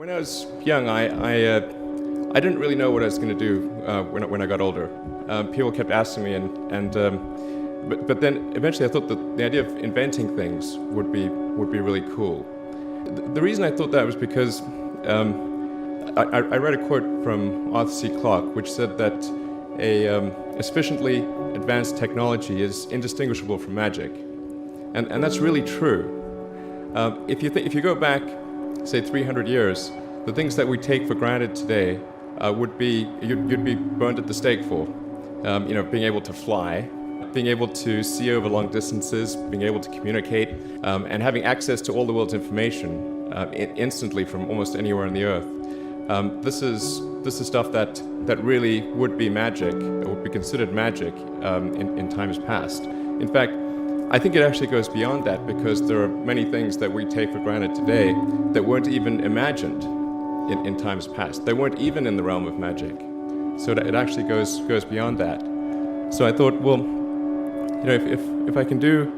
When I was young, I didn't really know what I was going to do when I got older. People kept asking me, but then eventually I thought that the idea of inventing things would be really cool. The reason I thought that was because I read a quote from Arthur C. Clarke, which said that a sufficiently advanced technology is indistinguishable from magic, and that's really true. If you go back, say 300 years, the things that we take for granted today you'd be burned at the stake for. Being able to fly, being able to see over long distances, being able to communicate, and having access to all the world's information instantly from almost anywhere on the earth. This is stuff that really would be magic, or would be considered magic in times past. In fact, I think it actually goes beyond that, because there are many things that we take for granted today that weren't even imagined in times past. They weren't even in the realm of magic. So it actually goes beyond that. So I thought, well, if I can do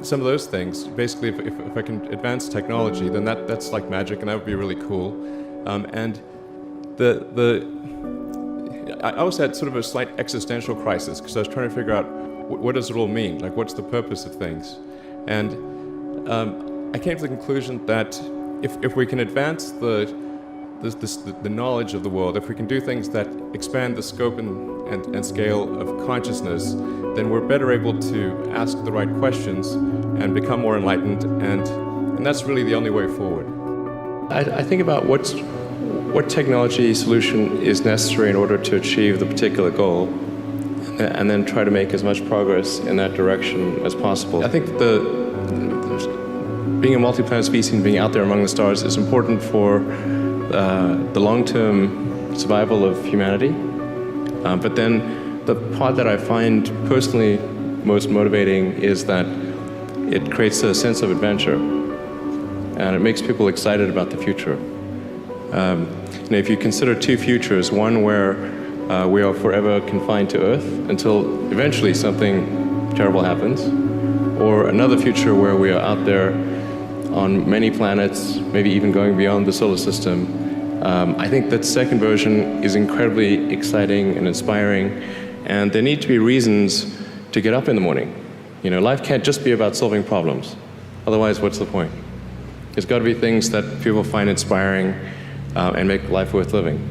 some of those things, basically if I can advance technology, then that's like magic, and that would be really cool. And I also had sort of a slight existential crisis, because I was trying to figure out what does it all mean? Like, what's the purpose of things? And I came to the conclusion that if we can advance the knowledge of the world, if we can do things that expand the scope and scale of consciousness, then we're better able to ask the right questions and become more enlightened, and that's really the only way forward. I think about what technology solution is necessary in order to achieve the particular goal, and then try to make as much progress in that direction as possible. I think being a multi-planet species and being out there among the stars is important for the long-term survival of humanity. But then the part that I find personally most motivating is that it creates a sense of adventure, and it makes people excited about the future. If you consider two futures, one where we are forever confined to Earth until eventually something terrible happens, or another future where we are out there on many planets, maybe even going beyond the solar system. I think that second version is incredibly exciting and inspiring, and there need to be reasons to get up in the morning. Life can't just be about solving problems. Otherwise, what's the point? There's got to be things that people find inspiring and make life worth living.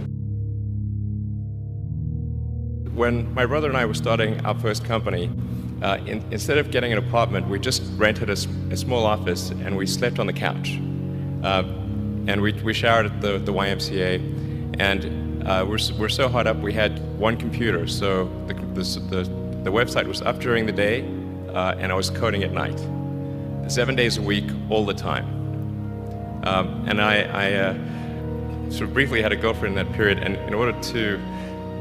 When my brother and I were starting our first company, instead of getting an apartment, we just rented a small office, and we slept on the couch. And we showered at the YMCA, and we're so hot up we had one computer, so the website was up during the day, and I was coding at night, 7 days a week, all the time. And I sort of briefly had a girlfriend in that period, and in order to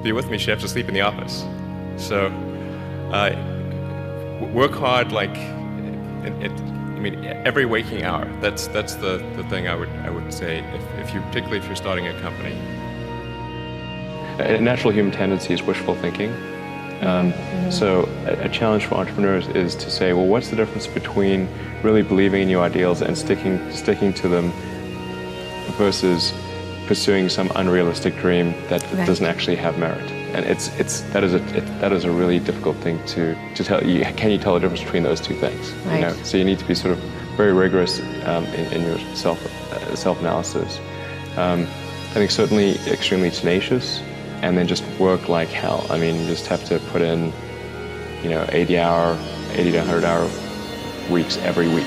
be with me, she had to sleep in the office. So work hard, like every waking hour. That's the thing I would say, particularly if you're starting a company. A natural human tendency is wishful thinking. So a challenge for entrepreneurs is to say, well, what's the difference between really believing in your ideals and sticking to them versus pursuing some unrealistic dream that doesn't actually have merit? And that is a really difficult thing to tell you. Can you tell the difference between those two things? Right. So you need to be sort of very rigorous in your self-analysis. I think certainly extremely tenacious, and then just work like hell. You just have to put in 80 to 100-hour weeks every week.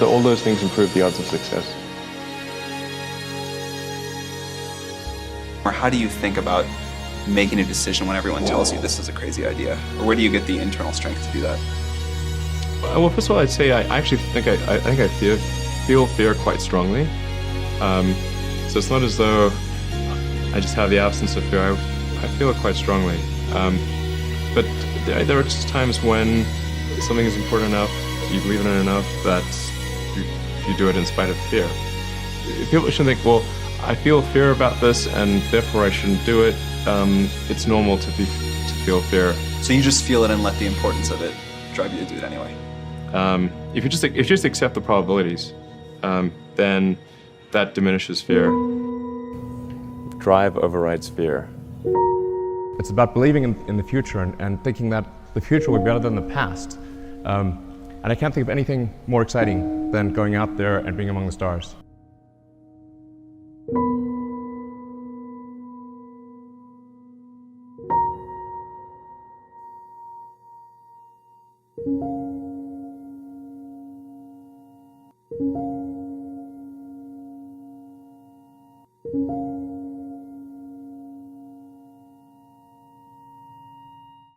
All those things improve the odds of success. Or how do you think about making a decision when everyone tells you this is a crazy idea? Or where do you get the internal strength to do that? Well, first of all, I'd say I actually think I feel fear quite strongly. So it's not as though I just have the absence of fear. I feel it quite strongly. But there are just times when something is important enough, you believe in it enough, that you do it in spite of fear. People shouldn't think, well, I feel fear about this, and therefore I shouldn't do it. It's normal to feel fear. So you just feel it and let the importance of it drive you to do it anyway? If you just accept the probabilities, then that diminishes fear. drive overrides fear. It's about believing in the future and thinking that the future will be better than the past. And I can't think of anything more exciting than going out there and being among the stars.